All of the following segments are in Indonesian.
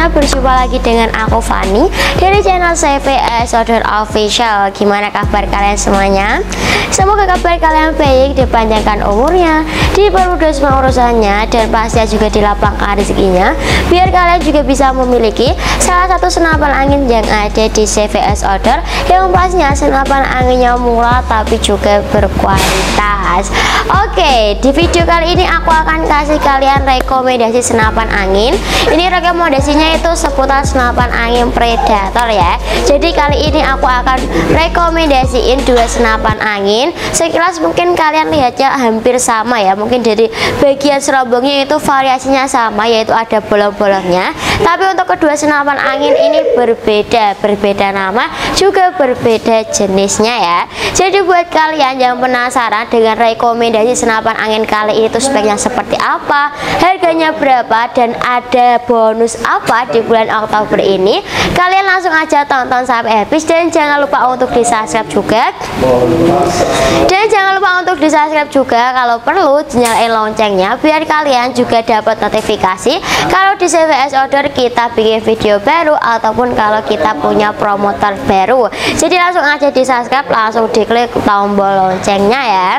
semuanya, berjumpa lagi dengan aku Fani dari channel CVS Outdoor Official. Gimana kabar kalian semuanya? Semoga kabar kalian baik, dipanjangkan umurnya, dipermudah semua urusannya, dan pastinya juga dilapangkan rezekinya, biar kalian juga bisa memiliki salah satu senapan angin yang ada di CVS Outdoor, yang pastinya senapan anginnya murah tapi juga berkualitas. Oke, di video kali ini aku akan kasih kalian rekomendasi senapan angin. Ini rekomendasinya itu seputar senapan angin Predator ya. Jadi kali ini aku akan rekomendasiin dua senapan angin. Sekilas mungkin kalian lihatnya hampir sama ya. Mungkin dari bagian serobongnya itu variasinya sama, yaitu ada bolong-bolongnya. Tapi untuk kedua senapan angin ini berbeda nama, juga berbeda jenisnya ya. Jadi buat kalian yang penasaran dengan rekomendasi senapan angin kali ini tuh speknya seperti apa, harganya berapa, dan ada bonus apa di bulan Oktober ini, kalian langsung aja tonton sampai habis. Dan jangan lupa untuk di subscribe juga, kalau perlu nyalain loncengnya biar kalian juga dapat notifikasi kalau di CVS Outdoor kita bikin video baru ataupun kalau kita punya promotor baru. Jadi langsung aja di subscribe, langsung diklik tombol loncengnya ya.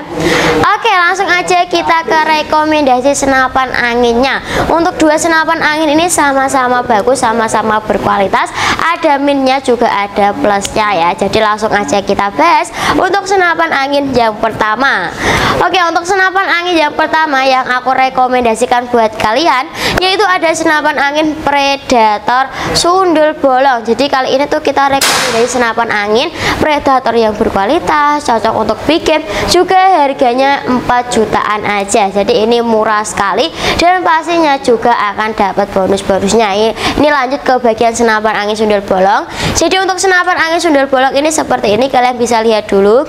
Oke, langsung aja kita ke rekomendasi senapan anginnya. Untuk dua senapan angin ini sama-sama bagus, sama-sama berkualitas, ada minusnya juga ada plusnya ya. Jadi langsung aja kita bahas untuk senapan angin yang pertama. Oke, untuk senapan angin yang pertama yang aku rekomendasikan buat kalian, yaitu ada senapan angin Predator sundul bolong. Jadi kali ini tuh kita rekomendasi senapan angin Predator yang berkualitas, cocok untuk bikin, juga harganya 4 jutaan aja. Jadi ini murah sekali dan pastinya juga akan dapat bonus-bonusnya. Ini lanjut ke bagian senapan angin sundul bolong. Jadi untuk senapan angin sundul bolong ini seperti ini, kalian bisa lihat dulu.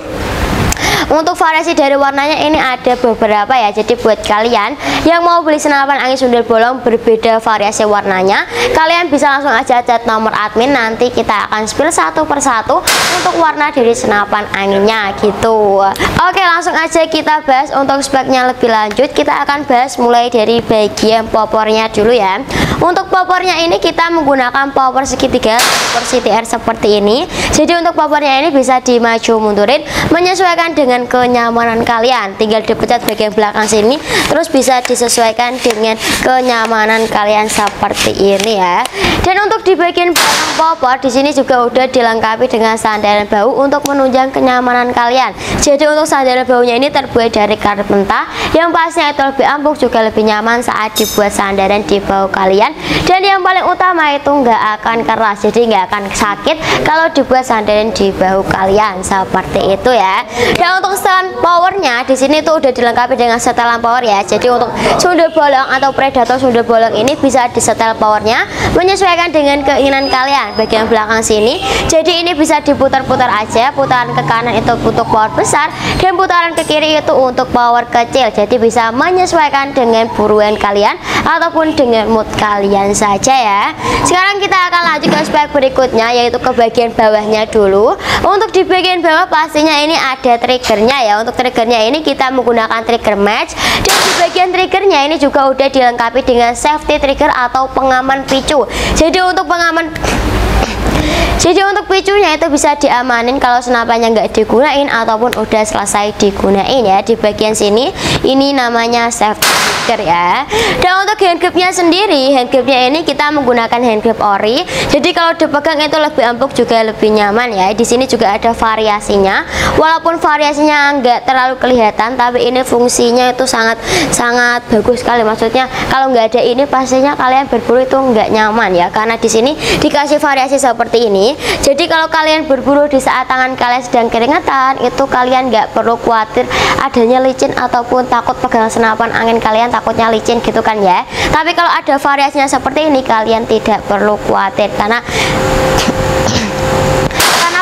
Untuk variasi dari warnanya ini ada beberapa ya. Jadi buat kalian yang mau beli senapan angin sundul bolong berbeda variasi warnanya, kalian bisa langsung aja chat nomor admin, nanti kita akan spill satu persatu untuk warna dari senapan anginnya gitu. Oke, langsung aja kita bahas untuk speknya lebih lanjut. Kita akan bahas mulai dari bagian popornya dulu ya. Untuk popornya ini kita menggunakan popor segitiga, popor CTR seperti ini. Jadi untuk popornya ini bisa dimaju mundurin menyesuaikan dengan kenyamanan kalian. Tinggal dipencet bagian belakang sini, terus bisa disesuaikan dengan kenyamanan kalian seperti ini ya. Dan untuk di bagian belakang popor di sini juga udah dilengkapi dengan sandaran bahu untuk menunjang kenyamanan kalian. Jadi untuk sandaran bahunya ini terbuat dari karet mentah, yang pastinya itu lebih empuk juga lebih nyaman saat dibuat sandaran di bahu kalian. Dan yang paling utama itu nggak akan keras, jadi nggak akan sakit kalau dibuat sandaran di bahu kalian seperti itu ya. Dan untuk setelan powernya di sini tuh udah dilengkapi dengan setelan power ya. Jadi untuk sundul bolong atau Predator sundul bolong ini bisa disetel powernya menyesuaikan dengan keinginan kalian. Bagian belakang sini, jadi ini bisa diputar-putar aja. Putaran ke kanan itu untuk power besar dan putaran ke kiri itu untuk power kecil. Jadi bisa menyesuaikan dengan buruan kalian ataupun dengan mood kalian saja ya. Sekarang kita akan lanjut ke spek berikutnya, yaitu ke bagian bawahnya dulu. Untuk di bagian bawah pastinya ini ada triggernya ya. Untuk triggernya ini kita menggunakan trigger match, dan di bagian triggernya ini juga udah dilengkapi dengan safety trigger atau pengaman picu. Jadi untuk picunya itu bisa diamanin kalau senapannya nggak digunain ataupun udah selesai digunain ya. Di bagian sini ini namanya safety trigger ya. Dan untuk handgripnya sendiri, handgripnya ini kita menggunakan handgrip ori. Jadi kalau dipegang itu lebih empuk juga lebih nyaman ya. Di sini juga ada variasinya. Walaupun variasinya nggak terlalu kelihatan, tapi ini fungsinya itu sangat bagus sekali. Maksudnya kalau nggak ada ini pastinya kalian berburu itu nggak nyaman ya. Karena di sini dikasih variasi seperti ini. Jadi kalau kalian berburu di saat tangan kalian sedang keringetan, itu kalian nggak perlu khawatir adanya licin ataupun takut pegang senapan angin kalian takutnya licin gitu kan ya. Tapi kalau ada variasinya seperti ini, kalian tidak perlu khawatir karena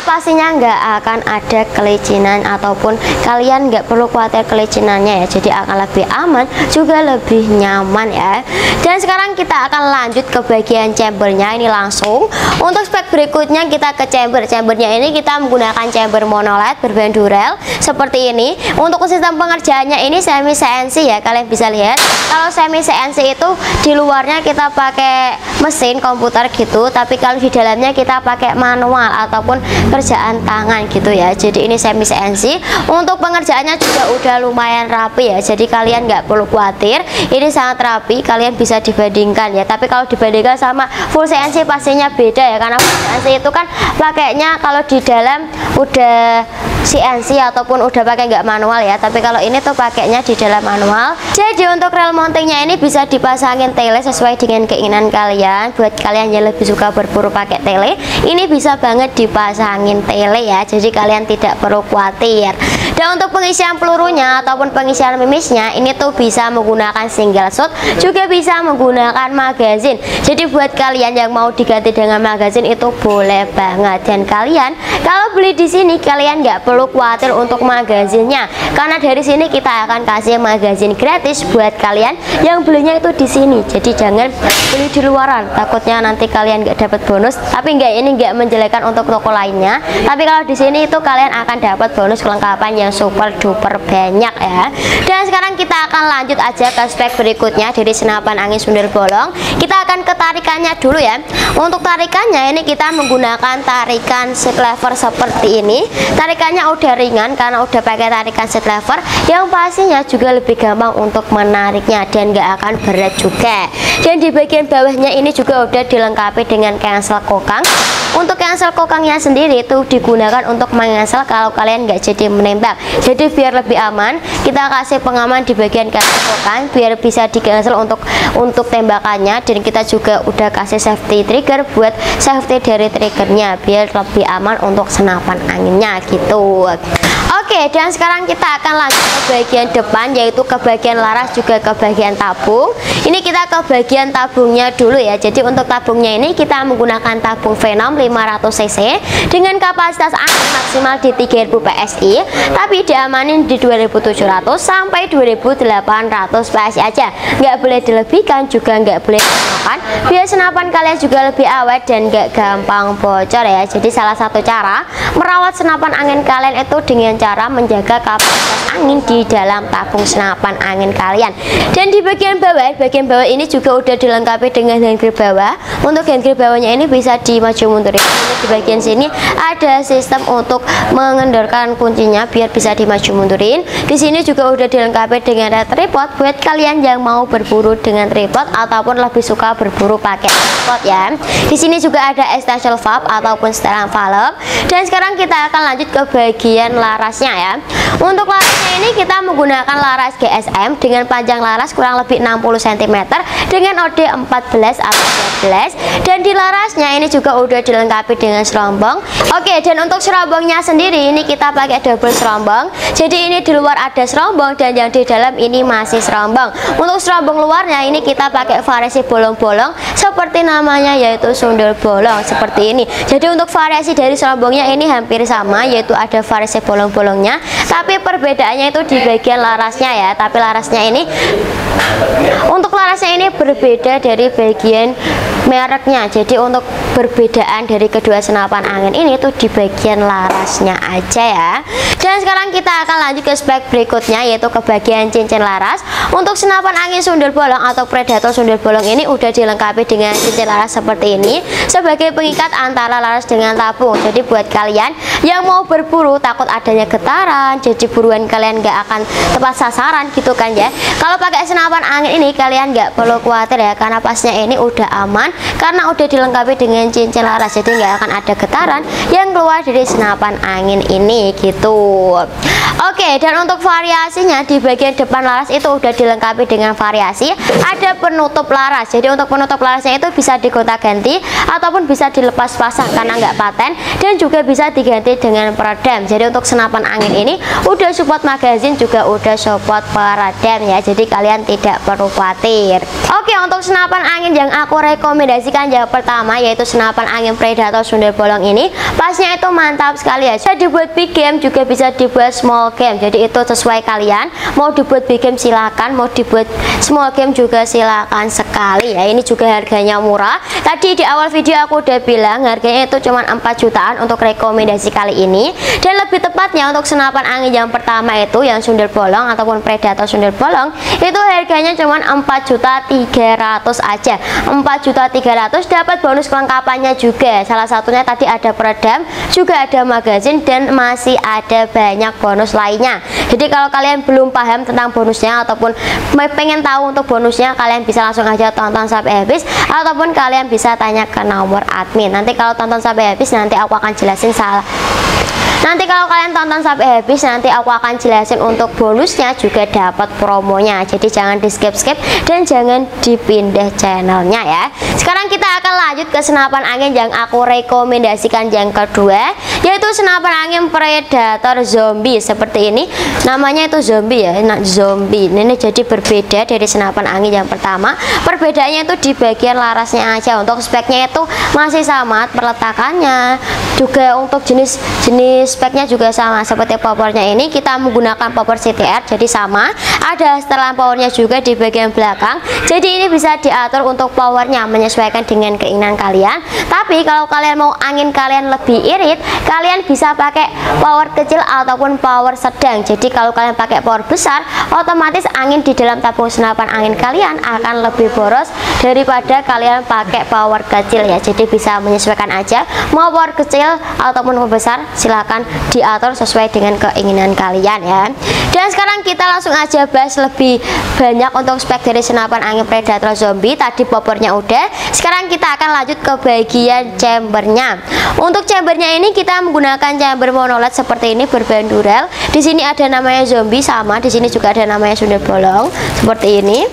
pastinya nggak akan ada kelicinan ataupun kalian nggak perlu khawatir kelicinannya ya. Jadi akan lebih aman juga lebih nyaman ya. Dan sekarang kita akan lanjut ke bagian chambernya ini langsung. Untuk spek berikutnya kita ke chambernya ini kita menggunakan chamber monoled berbahan Durel seperti ini. Untuk sistem pengerjaannya ini semi CNC ya, kalian bisa lihat. Kalau semi CNC itu di luarnya kita pakai mesin komputer gitu, tapi kalau di dalamnya kita pakai manual ataupun kerjaan tangan gitu ya. Jadi ini semi CNC. Untuk pengerjaannya juga udah lumayan rapi ya, jadi kalian nggak perlu khawatir, ini sangat rapi, kalian bisa dibandingkan ya. Tapi kalau dibandingkan sama full CNC pastinya beda ya, karena full CNC itu kan pakainya kalau di dalam udah CNC ataupun udah pakai nggak manual ya, tapi kalau ini tuh pakainya di dalam manual. Jadi untuk rel mountingnya ini bisa dipasangin tele sesuai dengan keinginan kalian. Buat kalian yang lebih suka berburu pakai tele, ini bisa banget dipasangin tele ya, jadi kalian tidak perlu khawatir. Dan untuk pengisian pelurunya ataupun pengisian mimisnya ini tuh bisa menggunakan single shot, juga bisa menggunakan magazine. Jadi buat kalian yang mau diganti dengan magazine itu boleh banget. Dan kalian kalau beli di sini kalian nggak perlu khawatir untuk magazinnya, karena dari sini kita akan kasih magazine gratis buat kalian yang belinya itu di sini. Jadi jangan beli di luaran, takutnya nanti kalian nggak dapat bonus. Tapi ini nggak menjelekkan untuk toko lainnya, tapi kalau di sini itu kalian akan dapat bonus kelengkapan yang super duper banyak ya. Dan sekarang kita akan lanjut aja ke spek berikutnya dari senapan angin sundel bolong. Kita akan ke tarikannya dulu ya. Untuk tarikannya ini kita menggunakan tarikan seat lever seperti ini. Tarikannya udah ringan karena udah pakai tarikan seat lever, yang pastinya juga lebih gampang untuk menariknya dan nggak akan berat juga. Dan di bagian bawahnya ini juga udah dilengkapi dengan cancel kokang. Untuk cancel kokangnya sendiri itu digunakan untuk mengancel kalau kalian nggak jadi menembak. Jadi biar lebih aman, kita kasih pengaman di bagian cancel kokang biar bisa di cancel untuk tembakannya. Dan kita juga udah kasih safety trigger buat safety dari triggernya biar lebih aman untuk senapan anginnya gitu. Oke, dan sekarang kita akan lanjut ke bagian depan, yaitu ke bagian laras juga ke bagian tabung. Ini kita ke bagian tabungnya dulu ya. Jadi untuk tabungnya ini kita menggunakan tabung Venom 500 cc dengan kapasitas angin maksimal di 3000 PSI, tapi diamanin di 2700 sampai 2800 PSI aja. Nggak boleh dilebihkan juga nggak boleh dikurangkan, biar senapan kalian juga lebih awet dan nggak gampang bocor ya. Jadi salah satu cara merawat senapan angin kalian itu dengan cara menjaga kapasitas angin di dalam tabung senapan angin kalian. Dan di bagian bawah ini juga udah dilengkapi dengan handgrill bawah. Untuk handgrill bawahnya ini bisa dimaju mundurin. Ini di bagian sini ada sistem untuk mengendorkan kuncinya biar bisa dimaju mundurin. Di sini juga udah dilengkapi dengan red tripod buat kalian yang mau berburu dengan tripod ataupun lebih suka berburu pakai tripod ya. Di sini juga ada extension valve ataupun setelan valve. Dan sekarang kita akan lanjut ke bagian larasnya ya. Untuk larasnya ini kita menggunakan laras GSM dengan panjang laras kurang lebih 60 cm dengan OD 14 atau 12. Dan di larasnya ini juga udah dilengkapi dengan serombong. Oke, dan untuk serombongnya sendiri ini kita pakai double serombong. Jadi ini di luar ada serombong dan yang di dalam ini masih serombong. Untuk serombong luarnya ini kita pakai variasi bolong-bolong seperti namanya, yaitu sundel bolong seperti ini. Jadi untuk variasi dari serombongnya ini hampir sama, yaitu ada variasi bolong-bolongnya, tapi perbedaannya itu di bagian larasnya ya. Tapi larasnya ini, untuk larasnya ini berbeda dari bagian mereknya. Jadi untuk perbedaan dari kedua senapan angin ini tuh di bagian larasnya aja ya. Dan sekarang kita akan lanjut ke spek berikutnya, yaitu ke bagian cincin laras. Untuk senapan angin sundel bolong atau Predator sundel bolong ini udah dilengkapi dengan cincin laras seperti ini sebagai pengikat antara laras dengan tabung. Jadi buat kalian yang mau berburu takut adanya getaran, jadi buruan kalian nggak akan tepat sasaran gitu kan ya. Kalau pakai senapan angin ini kalian nggak perlu khawatir ya, karena pasnya ini udah aman karena udah dilengkapi dengan cincin laras. Jadi nggak akan ada getaran yang keluar dari senapan angin ini gitu. Oke, dan untuk variasinya di bagian depan laras itu udah dilengkapi dengan variasi, ada penutup laras. Jadi untuk penutup larasnya itu bisa digonta-ganti ataupun bisa dilepas pasang karena nggak paten, dan juga bisa diganti dengan peredam. Jadi untuk senapan angin ini udah support magazin, juga udah support peredam ya. Jadi kalian tidak perlu khawatir. Oke, untuk senapan angin yang aku rekomendasikan yang pertama yaitu senapan angin Predator sundel bolong ini. Pasnya itu mantap sekali ya. Bisa dibuat big game, juga bisa dibuat small game. Jadi itu sesuai kalian. Mau dibuat big game silakan, mau dibuat small game juga silakan sekali ya. Ini juga harganya murah. Tadi di awal video aku udah bilang harganya itu cuma 4 jutaan untuk rekomendasi kali ini. Dan lebih tepatnya untuk senapan angin yang pertama itu yang sundel bolong ataupun Predator sundel bolong itu harganya cuma 4.300.000 aja. 4.300.000 dapat bonus kelengkapannya juga. Salah satunya tadi ada peredam, juga ada magazin, dan masih ada banyak bonus lainnya. Jadi kalau kalian belum paham tentang bonusnya ataupun pengen tahu untuk bonusnya, kalian bisa langsung aja tonton sampai habis ataupun kalian bisa tanya ke nomor admin. Nanti kalau tonton sampai habis nanti aku akan jelasin nanti aku akan jelasin untuk bonusnya, juga dapat promonya. Jadi jangan di skip dan jangan dipindah channelnya ya. Sekarang kita akan lanjut ke senapan angin yang aku rekomendasikan yang kedua, yaitu senapan angin Predator zombie. Seperti ini namanya itu zombie ya, zombie ini jadi berbeda dari senapan angin yang pertama. Perbedaannya itu di bagian larasnya aja. Untuk speknya itu masih sama, perletakannya juga untuk jenis speknya juga sama. Seperti powernya ini kita menggunakan power CTR, jadi sama. Ada setelan powernya juga di bagian belakang, jadi ini bisa diatur untuk powernya menyesuaikan dengan keinginan kalian. Tapi kalau kalian mau angin kalian lebih irit, kalian bisa pakai power kecil ataupun power sedang. Jadi kalau kalian pakai power besar, otomatis angin di dalam tabung senapan angin kalian akan lebih boros daripada kalian pakai power kecil ya. Jadi bisa menyesuaikan aja, mau power kecil ataupun power besar silahkan diatur sesuai dengan keinginan kalian ya. Dan sekarang kita langsung aja bahas lebih banyak untuk spek dari senapan angin Predator zombie. Tadi powernya udah, sekarang kita akan lanjut ke bagian chambernya. Untuk chambernya ini kita menggunakan chamber monoled seperti ini berbahan dural. Di sini ada namanya zombie, sama di sini juga ada namanya sundel bolong seperti ini,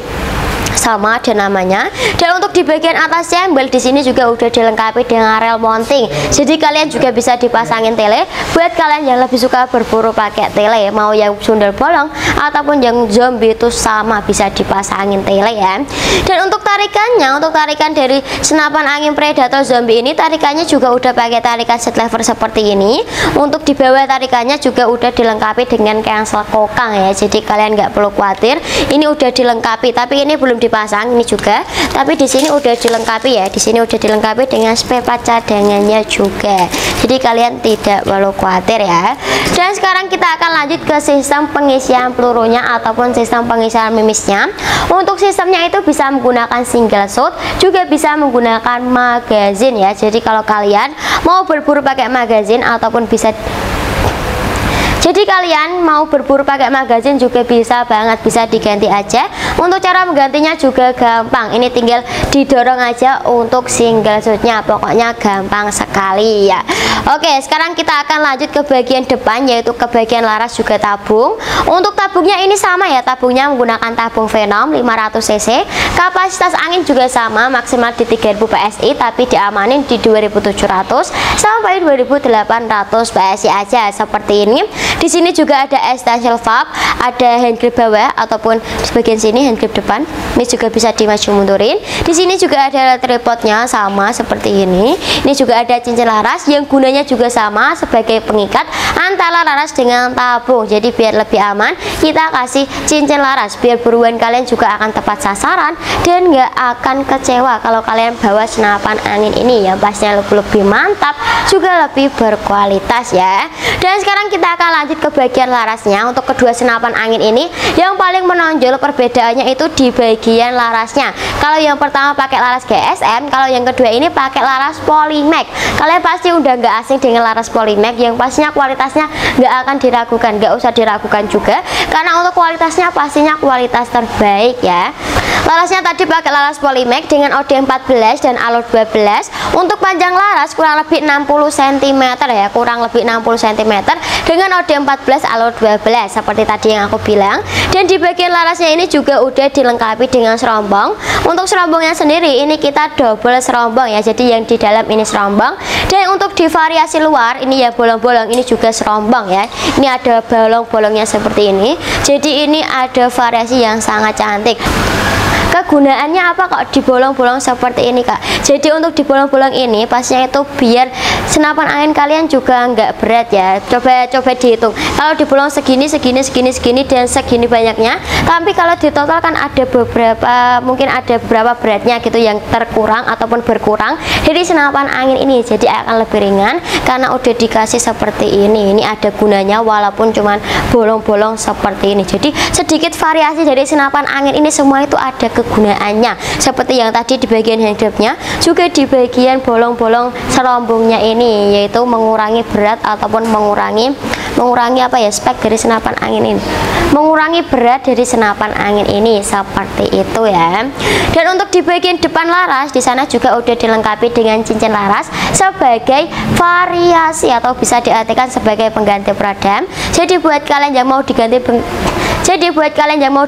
sama ada namanya. Dan untuk di bagian atas chamber di sini juga udah dilengkapi dengan rel mounting. Jadi kalian juga bisa dipasangin tele buat kalian yang lebih suka berburu pakai tele, mau yang sundel bolong ataupun yang zombie itu sama bisa dipasangin tele ya. Dan untuk tarikannya, untuk tarikan dari senapan angin Predator zombie ini, tarikannya juga udah pakai tarikan set lever seperti ini. Untuk di bawah tarikannya juga udah dilengkapi dengan cancel kokang ya. Jadi kalian nggak perlu khawatir, ini udah dilengkapi. Tapi ini belum dipasang ini juga, tapi di sini udah dilengkapi ya. Di sini udah dilengkapi dengan spare part cadangannya juga. Jadi kalian tidak perlu khawatir ya. Dan sekarang kita akan lanjut ke sistem pengisian pelurunya ataupun sistem pengisian mimisnya. Untuk sistemnya itu bisa menggunakan single shot, juga bisa menggunakan magazin ya. Jadi kalau kalian mau berburu pakai magazin ataupun jadi kalian mau berburu pakai magazin juga bisa banget, bisa diganti aja. Untuk cara menggantinya juga gampang, ini tinggal didorong aja untuk single shotnya, pokoknya gampang sekali ya. Oke, sekarang kita akan lanjut ke bagian depan, yaitu ke bagian laras juga tabung. Untuk tabungnya ini sama ya, tabungnya menggunakan tabung Venom 500 cc. Kapasitas angin juga sama, maksimal di 3000 PSI, tapi diamanin di 2700 sampai 2800 PSI aja seperti ini. Di sini juga ada extension valve, ada hand grip bawah ataupun di bagian sini hand grip depan. Ini juga bisa dimaju mundurin. Di sini juga ada tripodnya sama seperti ini. Ini juga ada cincin laras yang gunanya juga sama sebagai pengikat antara laras dengan tabung. Jadi biar lebih aman, kita kasih cincin laras biar buruan kalian juga akan tepat sasaran dan nggak akan kecewa kalau kalian bawa senapan angin ini ya. Pasnya lebih mantap, juga lebih berkualitas ya. Dan sekarang kita akan lanjut ke bagian larasnya. Untuk kedua senapan angin ini yang paling menonjol perbedaannya itu di bagian larasnya. Kalau yang pertama pakai laras GSM, kalau yang kedua ini pakai laras Polymax. Kalian pasti udah nggak asing dengan laras Polymax yang pastinya kualitasnya nggak akan diragukan, nggak usah diragukan juga karena untuk kualitasnya pastinya kualitas terbaik ya. Larasnya tadi pakai laras Polymax dengan OD14 dan alur 12. Untuk panjang laras kurang lebih 60 cm ya, kurang lebih 60 cm dengan OD14 alur 12 seperti tadi yang aku bilang. Dan di bagian larasnya ini juga udah dilengkapi dengan serombong. Untuk serombongnya sendiri ini kita double serombong ya, jadi yang di dalam ini serombong. Dan untuk di variasi luar ini ya bolong-bolong, ini juga serombong ya. Ini ada bolong-bolongnya seperti ini, jadi ini ada variasi yang sangat cantik. Kegunaannya apa kok dibolong-bolong seperti ini kak? Jadi untuk dibolong-bolong ini pasnya itu biar senapan angin kalian juga nggak berat ya. Coba dihitung, kalau dibolong segini dan segini banyaknya, tapi kalau di total kan ada beberapa, mungkin ada beberapa beratnya gitu yang terkurang ataupun berkurang dari senapan angin ini, jadi akan lebih ringan karena udah dikasih seperti ini. Ini ada gunanya walaupun cuman bolong-bolong seperti ini, jadi sedikit variasi dari senapan angin ini, semua itu ada kegunaannya. Seperti yang tadi di bagian handgripnya, juga di bagian bolong-bolong serombongnya ini, yaitu mengurangi berat ataupun mengurangi apa ya, spek dari senapan angin ini, mengurangi berat dari senapan angin ini seperti itu ya. Dan untuk di bagian depan laras di sana juga udah dilengkapi dengan cincin laras sebagai variasi atau bisa diartikan sebagai pengganti peredam. Jadi buat kalian yang mau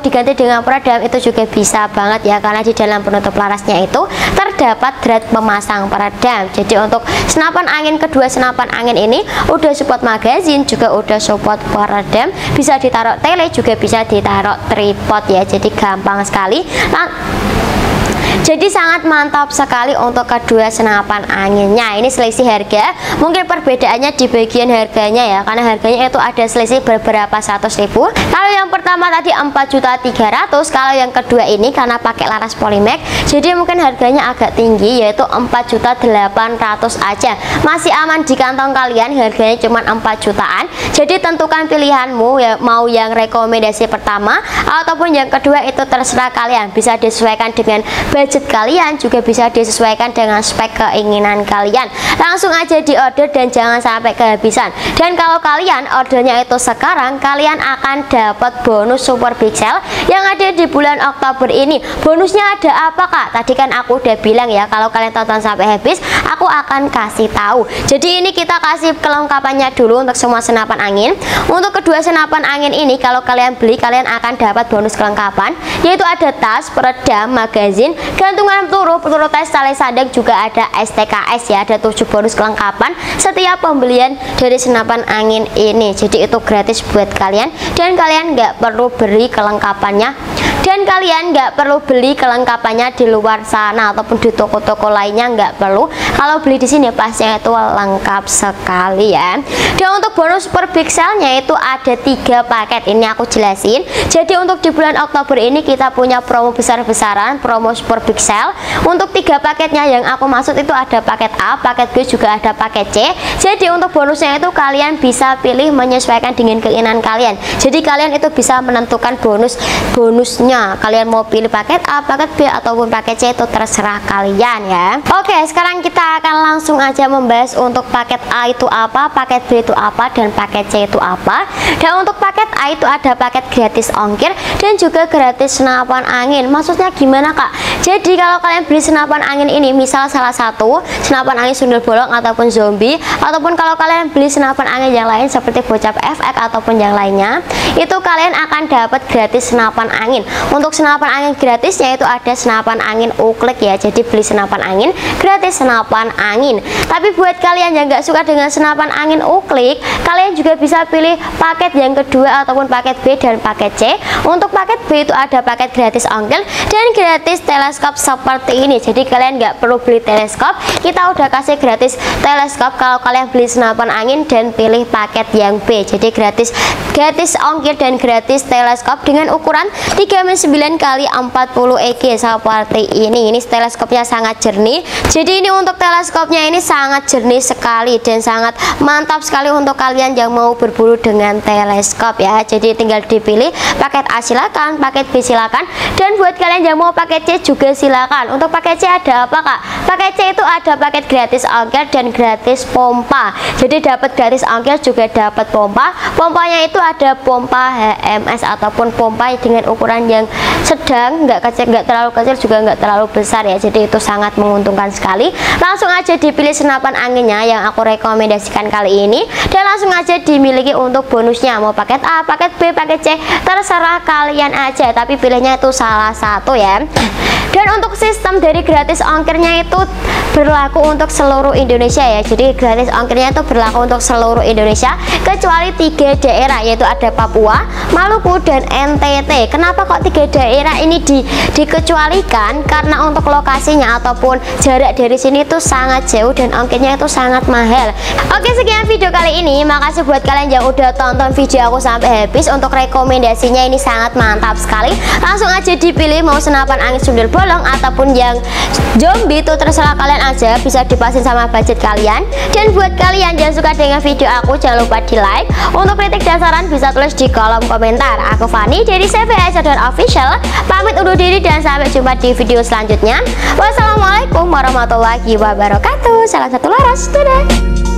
diganti dengan peredam itu juga bisa banget ya, karena di dalam penutup larasnya itu terdapat drat pemasang peredam. Jadi untuk senapan angin, kedua senapan angin ini udah support magazin, juga udah support peredam, bisa ditaruh tele, juga bisa ditaruh tripod ya, jadi gampang sekali. Jadi sangat mantap sekali untuk kedua senapan anginnya. Ini selisih harga, mungkin perbedaannya di bagian harganya ya, karena harganya itu ada selisih beberapa 100.000. Kalau yang pertama tadi 4.300.000, kalau yang kedua ini karena pakai laras Polymax, jadi mungkin harganya agak tinggi, yaitu 4.800.000 aja. Masih aman di kantong kalian, harganya cuma 4 jutaan. Jadi tentukan pilihanmu ya, mau yang rekomendasi pertama ataupun yang kedua, itu terserah kalian. Bisa disesuaikan dengan budget kalian, juga bisa disesuaikan dengan spek keinginan kalian. Langsung aja di order dan jangan sampai kehabisan. Dan kalau kalian ordernya itu sekarang, kalian akan dapat bonus super big sale yang ada di bulan Oktober ini. Bonusnya ada apa kak? Tadi kan aku udah bilang ya, kalau kalian tonton sampai habis aku akan kasih tahu. Jadi ini kita kasih kelengkapannya dulu untuk semua senapan angin. Untuk kedua senapan angin ini kalau kalian beli, kalian akan dapat bonus kelengkapan, yaitu ada tas, peredam, magazin, gantungan peluru tes, tali sadang, juga ada STKS ya. Ada 7 bonus kelengkapan setiap pembelian dari senapan angin ini, jadi itu gratis buat kalian, dan kalian nggak perlu beli kelengkapannya di luar sana ataupun di toko-toko lainnya, nggak perlu. Kalau beli di sini pasnya itu lengkap sekali ya. Dan untuk bonus super big sale-nya itu ada 3 paket, ini aku jelasin. Jadi untuk di bulan Oktober ini kita punya promo besar-besaran, promo super big sale. Untuk 3 paketnya yang aku maksud itu ada paket A, paket B, juga ada paket C. Jadi untuk bonusnya itu kalian bisa pilih menyesuaikan dengan keinginan kalian. Jadi kalian itu bisa menentukan bonusnya, kalian mau pilih paket A, paket B, ataupun paket C, itu terserah kalian ya. Oke, sekarang kita akan langsung aja membahas untuk paket A itu apa, paket B itu apa, dan paket C itu apa. Dan untuk paket A itu ada paket gratis ongkir dan juga gratis senapan angin. Maksudnya gimana kak? Jadi kalau kalian beli senapan angin ini, misal salah satu senapan angin sundel bolong ataupun zombie, ataupun kalau kalian beli senapan angin yang lain seperti bocap FX ataupun yang lainnya, itu kalian akan dapat gratis senapan angin. Untuk senapan angin gratisnya itu ada senapan angin uklik ya, jadi beli senapan angin gratis senapan angin. Tapi buat kalian yang nggak suka dengan senapan angin uklik, kalian juga bisa pilih paket yang kedua ataupun paket B dan paket C. Untuk paket B itu ada paket gratis ongkir dan gratis teleskop seperti ini. Jadi kalian nggak perlu beli teleskop, kita udah kasih gratis teleskop kalau kalian beli senapan angin dan pilih paket yang B. Jadi gratis ongkir dan gratis teleskop dengan ukuran 3x9 x 40 EG seperti ini. Ini teleskopnya sangat jernih. Jadi ini untuk teleskopnya ini sangat jernih sekali dan sangat mantap sekali untuk kalian yang mau berburu dengan teleskop ya. Jadi tinggal dipilih paket A silakan, paket B silakan, dan buat kalian yang mau paket C juga juga silakan. Untuk paket C ada apa Kak? Paket C itu ada paket gratis ongkir dan gratis pompa. Jadi dapat gratis ongkir juga dapat pompa. Pompanya itu ada pompa HMS ataupun pompa dengan ukuran yang sedang, nggak kecil, nggak terlalu kecil juga nggak terlalu besar ya. Jadi itu sangat menguntungkan sekali. Langsung aja dipilih senapan anginnya yang aku rekomendasikan kali ini, dan langsung aja dimiliki untuk bonusnya. Mau paket A, paket B, paket C, terserah kalian aja, tapi pilihnya itu salah satu ya. Dan untuk sistem dari gratis ongkirnya itu berlaku untuk seluruh Indonesia ya. Jadi gratis ongkirnya itu berlaku untuk seluruh Indonesia kecuali 3 daerah, yaitu ada Papua, Maluku, dan NTT. Kenapa kok 3 daerah ini dikecualikan? Karena untuk lokasinya ataupun jarak dari sini itu sangat jauh dan ongkirnya itu sangat mahal. Oke, sekian video kali ini. Makasih buat kalian yang udah tonton video aku sampai habis. Untuk rekomendasinya ini sangat mantap sekali. Langsung aja dipilih mau senapan angin sundul bolong ataupun yang zombie, itu terserah kalian aja, bisa dipasin sama budget kalian. Dan buat kalian yang suka dengan video aku, jangan lupa di like. Untuk kritik dan saran bisa tulis di kolom komentar. Aku Fani dari CVS Outdoor Official, pamit undur diri dan sampai jumpa di video selanjutnya. Wassalamualaikum warahmatullahi wabarakatuh. Salam satu laras, dadah.